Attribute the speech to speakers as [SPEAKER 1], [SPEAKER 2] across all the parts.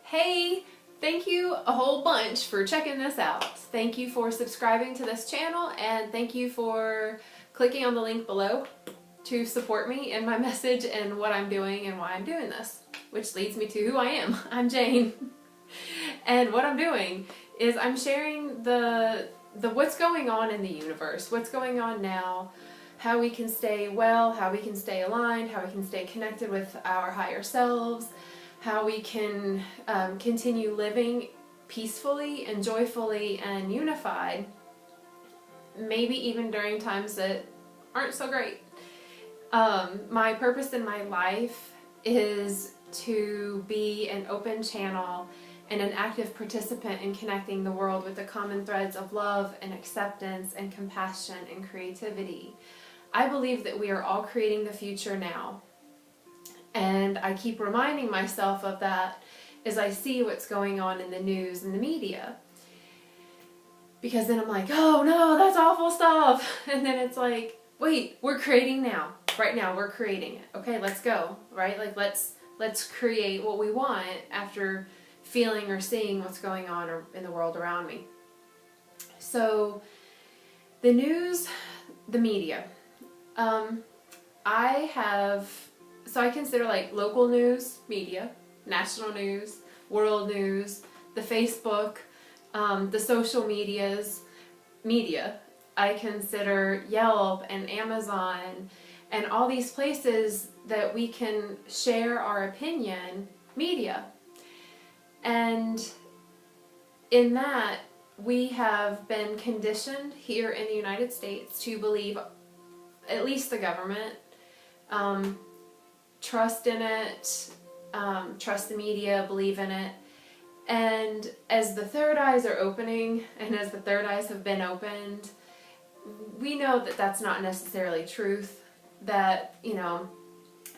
[SPEAKER 1] Hey, thank you a whole bunch for checking this out. Thank you for subscribing to this channel, and thank you for clicking on the link below to support me in my message and what I'm doing and why I'm doing this. Which leads me to who I am. I'm Jane. And what I'm doing is I'm sharing the what's going on in the universe, what's going on now, how we can stay well, how we can stay aligned, how we can stay connected with our higher selves, how we can continue living peacefully and joyfully and unified, maybe even during times that aren't so great. My purpose in my life is to be an open channel and an active participant in connecting the world with the common threads of love and acceptance and compassion and creativity. I believe that we are all creating the future now. And I keep reminding myself of that as I see what's going on in the news and the media. Because then I'm like, oh no, that's awful stuff. And then it's like, wait, we're creating now. Right now, we're creating it. Okay, let's go. Right? Like, let's create what we want after feeling or seeing what's going on in the world around me. So, the news, the media. I consider like local news, media, national news, world news, the Facebook, the social medias, media. I consider Yelp and Amazon and all these places that we can share our opinion, media. And in that, we have been conditioned here in the United States to believe, at least the government, trust in it, trust the media, believe in it. And as the third eyes are opening, and as the third eyes have been opened, we know that that's not necessarily truth, that, you know,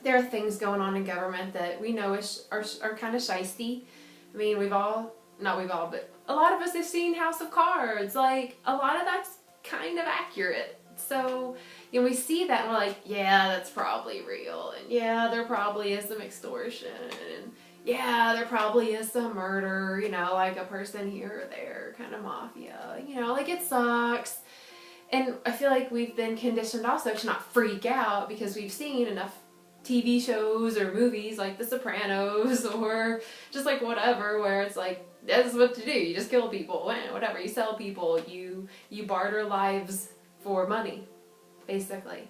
[SPEAKER 1] there are things going on in government that we know are kind of shysty. I mean, but a lot of us have seen House of Cards. Like, a lot of that's kind of accurate. So, you know, we see that and we're like, yeah, that's probably real. And yeah, there probably is some extortion. And yeah, there probably is some murder, you know, like a person here or there, kind of mafia. You know, like, it sucks. And I feel like we've been conditioned also to not freak out because we've seen enough TV shows or movies like The Sopranos or just like whatever, where it's like, that's what to do. You just kill people, whatever. You sell people, you barter lives for money, basically.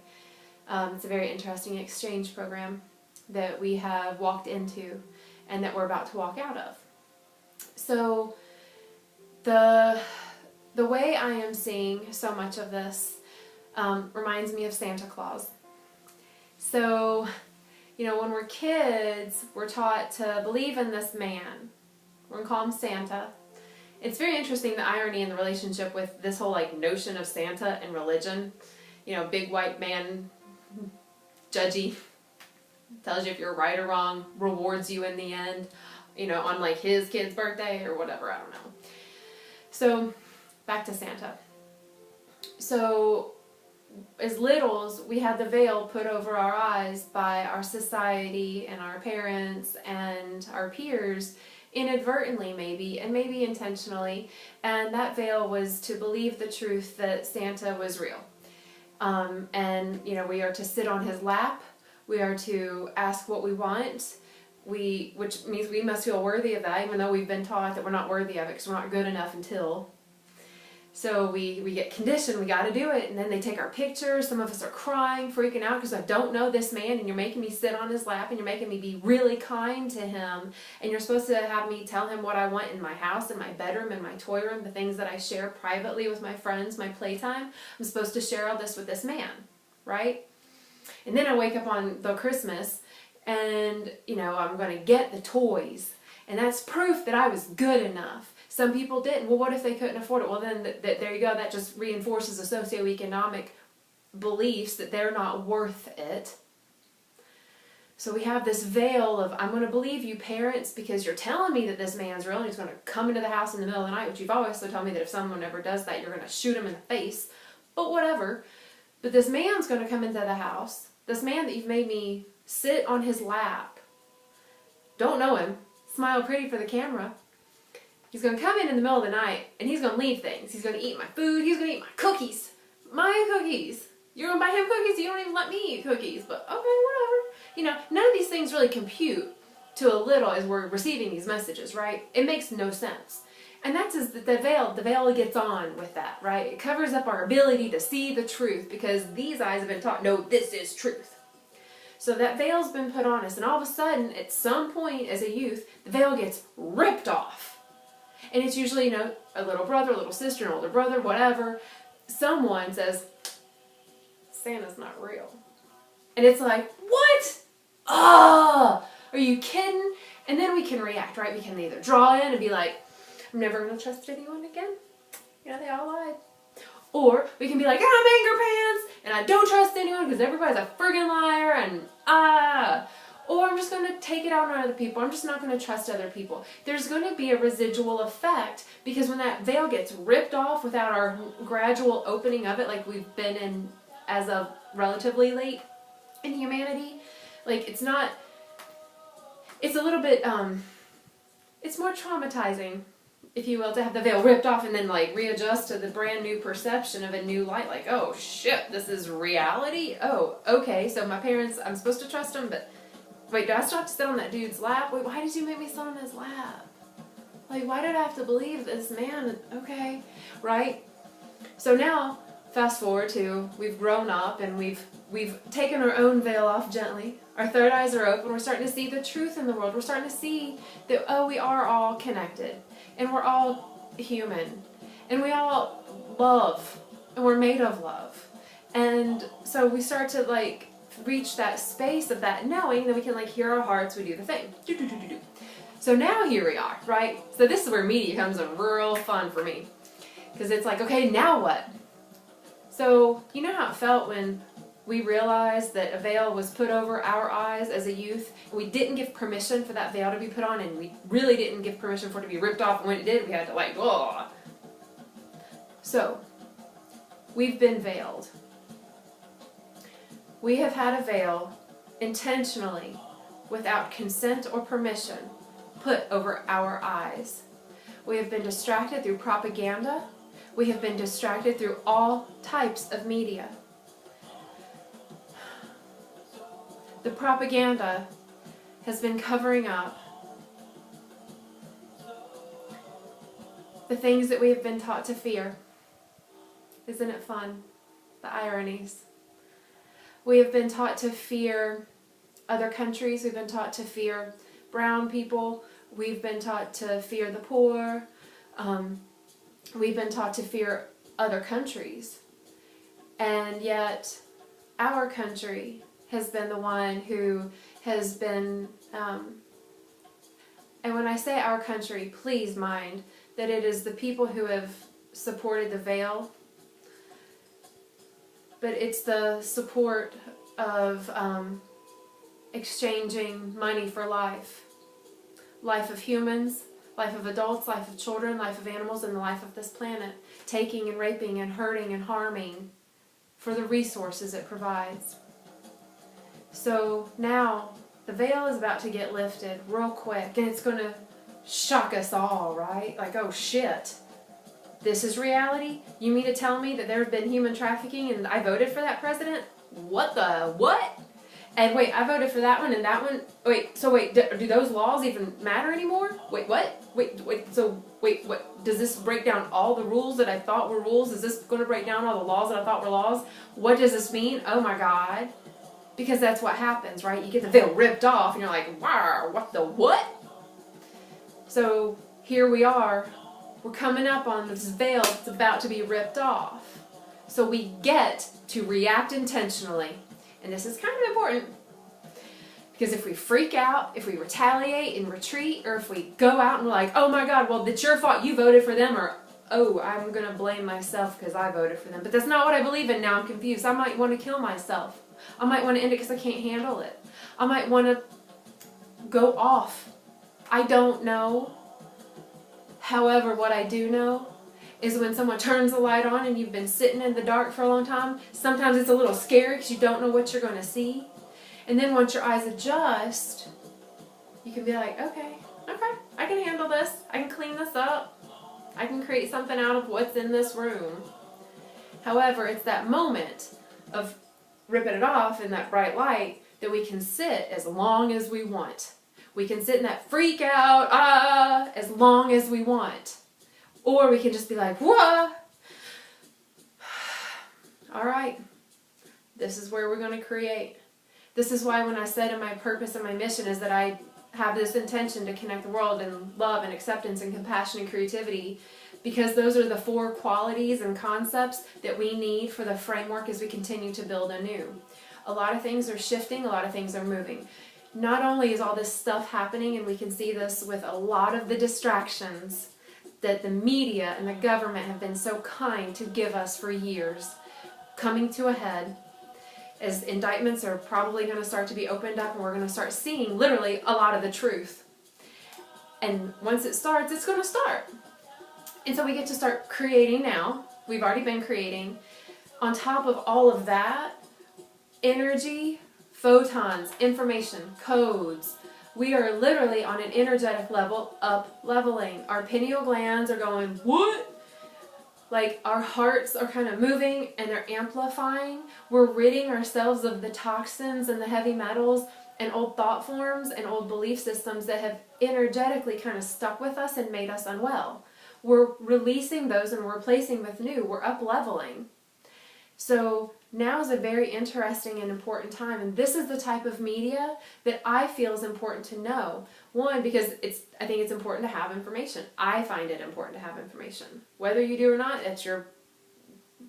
[SPEAKER 1] It's a very interesting exchange program that we have walked into and that we're about to walk out of. So the way I am seeing so much of this reminds me of Santa Claus. So, you know, when we're kids, we're taught to believe in this man. We're going to call him Santa. It's very interesting, the irony in the relationship with this whole like notion of Santa and religion. You know, big white man, judgy, tells you if you're right or wrong, rewards you in the end, you know, on like his kid's birthday or whatever, I don't know. So, back to Santa. So, as littles, we had the veil put over our eyes by our society and our parents and our peers, inadvertently maybe, and maybe intentionally, and that veil was to believe the truth that Santa was real. And, you know, we are to sit on his lap, we are to ask what we want, which means we must feel worthy of that, even though we've been taught that we're not worthy of it because we're not good enough until. So we get conditioned, we gotta do it, and then they take our pictures. Some of us are crying, freaking out because I don't know this man, and you're making me sit on his lap, and you're making me be really kind to him, and you're supposed to have me tell him what I want in my house, in my bedroom, in my toy room, the things that I share privately with my friends, my playtime. I'm supposed to share all this with this man, right? And then I wake up on the Christmas, and, you know, I'm gonna get the toys, and that's proof that I was good enough. Some people didn't. Well, what if they couldn't afford it? Well, then there you go. That just reinforces the socioeconomic beliefs that they're not worth it. So we have this veil of, I'm going to believe you parents because you're telling me that this man's real and he's going to come into the house in the middle of the night, which you've always told me that if someone ever does that, you're going to shoot him in the face. But whatever. But this man's going to come into the house. This man that you've made me sit on his lap. Don't know him. smile pretty for the camera. He's going to come in the middle of the night, and he's going to leave things. He's going to eat my food. He's going to eat my cookies. My cookies. You're going to buy him cookies? You don't even let me eat cookies. But okay, whatever. You know, none of these things really compute to a little as we're receiving these messages, right? It makes no sense. And that's as the veil gets on with that, right? It covers up our ability to see the truth because these eyes have been taught, no, this is truth. So that veil's been put on us, and all of a sudden, at some point as a youth, the veil gets ripped off. And it's usually, you know, a little brother, a little sister, an older brother, whatever. Someone says, Santa's not real. And it's like, what? Oh, are you kidding? And then we can react, right? We can either draw in and be like, I'm never going to trust anyone again. You know, they all lied. Or we can be like, I'm anger pants, and I don't trust anyone because everybody's a friggin' liar, and Or I'm just going to take it out on other people. I'm just not going to trust other people. There's going to be a residual effect because when that veil gets ripped off without our gradual opening of it, like we've been in as of relatively late in humanity, like it's not, it's a little bit, it's more traumatizing, if you will, to have the veil ripped off and then like readjust to the brand new perception of a new light. Like, oh shit, this is reality? Oh, okay, so my parents, I'm supposed to trust them, but wait, do I still have to sit on that dude's lap? Wait, why did you make me sit on his lap? Like, why did I have to believe this man? Okay, right? So now, fast forward to, we've grown up and we've taken our own veil off gently. Our third eyes are open. We're starting to see the truth in the world. We're starting to see that, oh, we are all connected. And we're all human. And we all love. And we're made of love. And so we start to, like, reach that space of that knowing that we can, like, hear our hearts. We do the thing. Do. So now here we are, right? So this is where media comes in real fun for me. Because it's like, okay, now what? So, you know how it felt when we realized that a veil was put over our eyes as a youth? We didn't give permission for that veil to be put on, and we really didn't give permission for it to be ripped off. And when it did, we had to like, whoa. So, we've been veiled. We have had a veil intentionally, without consent or permission, put over our eyes. We have been distracted through propaganda. We have been distracted through all types of media. The propaganda has been covering up the things that we have been taught to fear. Isn't it fun? The ironies. We have been taught to fear other countries. We've been taught to fear brown people. We've been taught to fear the poor. We've been taught to fear other countries. And yet, our country has been the one who has been, and when I say our country, please mind that it is the people who have supported the veil, but it's the support of exchanging money for life. Life of humans, life of adults, life of children, life of animals, and the life of this planet. Taking and raping and hurting and harming for the resources it provides. So now the veil is about to get lifted real quick, and it's going to shock us all, right? Like, oh shit, this is reality? You mean to tell me that there have been human trafficking and I voted for that president? What the what? And wait, I voted for that one and that one. Wait, so wait, do those laws even matter anymore? Wait, what? Wait, so wait, what? Does this break down all the rules that I thought were rules? Is this going to break down all the laws that I thought were laws? What does this mean? Oh my God. Because that's what happens, right? You get the veil ripped off and you're like, wow, what the what? So here we are. We're coming up on this veil that's about to be ripped off. So we get to react intentionally. And this is kind of important. Because if we freak out, if we retaliate and retreat, or if we go out and we're like, oh my God, well, it's your fault, you voted for them, or oh, I'm going to blame myself because I voted for them. But that's not what I believe in. Now I'm confused. I might want to kill myself. I might want to end it because I can't handle it. I might want to go off. I don't know. However, what I do know is when someone turns the light on and you've been sitting in the dark for a long time, sometimes it's a little scary because you don't know what you're going to see. And then once your eyes adjust, you can be like, okay, can handle this. I can clean this up. I can create something out of what's in this room. However, it's that moment of ripping it off in that bright light that we can sit as long as we want. We can sit in that freak out, as long as we want. Or we can just be like, whoa, all right, this is where we're going to create. This is why when I said in my purpose and my mission is that I have this intention to connect the world in love and acceptance and compassion and creativity, because those are the 4 qualities and concepts that we need for the framework as we continue to build anew. A lot of things are shifting, a lot of things are moving. Not only is all this stuff happening, and we can see this with a lot of the distractions that the media and the government have been so kind to give us for years, coming to a head, as indictments are probably going to start to be opened up, and we're going to start seeing literally a lot of the truth. And once it starts, it's going to start. And so we get to start creating now. We've already been creating. On top of all of that, energy, photons, information, codes. We are literally on an energetic level up leveling. Our pineal glands are going, what? Like our hearts are kind of moving and they're amplifying. We're ridding ourselves of the toxins and the heavy metals and old thought forms and old belief systems that have energetically kind of stuck with us and made us unwell. We're releasing those and we're replacing with new. We're up leveling. So now is a very interesting and important time, and this is the type of media that I feel is important to know. One, because I think it's important to have information. I find it important to have information. Whether you do or not, it's your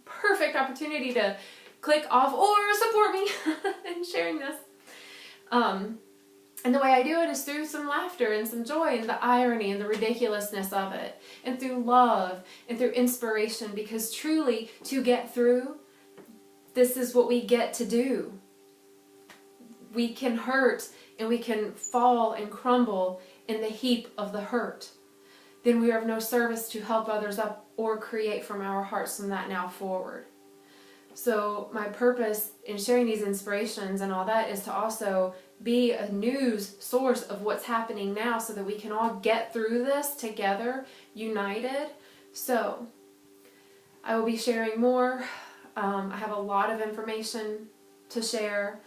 [SPEAKER 1] perfect opportunity to click off or support me in sharing this. And the way I do it is through some laughter and some joy and the irony and the ridiculousness of it, and through love and through inspiration, because truly to get through, this is what we get to do. We can hurt and we can fall and crumble in the heap of the hurt. Then we are of no service to help others up or create from our hearts from that now forward. So my purpose in sharing these inspirations and all that is to also be a news source of what's happening now so that we can all get through this together, united. So I will be sharing more. I have a lot of information to share.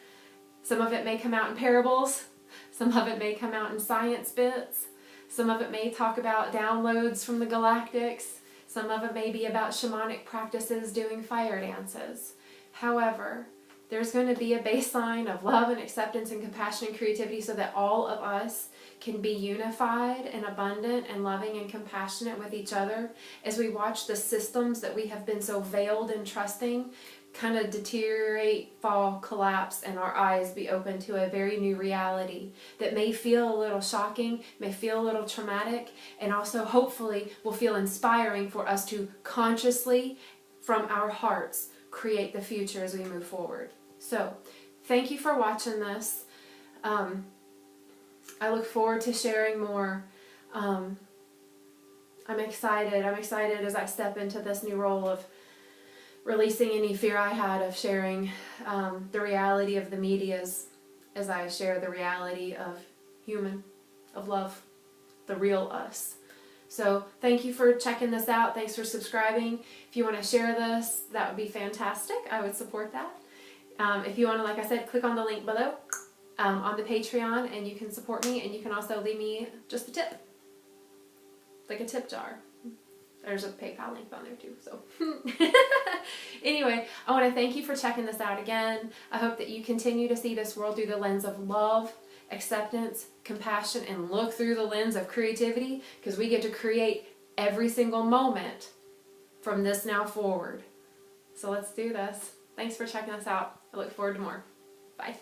[SPEAKER 1] Some of it may come out in parables. Some of it may come out in science bits. Some of it may talk about downloads from the galactics. Some of it may be about shamanic practices doing fire dances. However, there's going to be a baseline of love and acceptance and compassion and creativity so that all of us can be unified and abundant and loving and compassionate with each other as we watch the systems that we have been so veiled in trusting kind of deteriorate, fall, collapse, and our eyes be open to a very new reality that may feel a little shocking, may feel a little traumatic, and also hopefully will feel inspiring for us to consciously, from our hearts, create the future as we move forward. So, thank you for watching this. I look forward to sharing more. I'm excited. I'm excited as I step into this new role of releasing any fear I had of sharing the reality of the medias as I share the reality of human, of love, the real us. So thank you for checking this out. Thanks for subscribing. If you want to share this, that would be fantastic. I would support that. If you want to, like I said, click on the link below on the Patreon and you can support me, and you can also leave me just a tip, like a tip jar. There's a PayPal link on there too. So anyway, I want to thank you for checking this out again. I hope that you continue to see this world through the lens of love, acceptance, compassion, and look through the lens of creativity, because we get to create every single moment from this now forward. So let's do this. Thanks for checking us out. I look forward to more. Bye.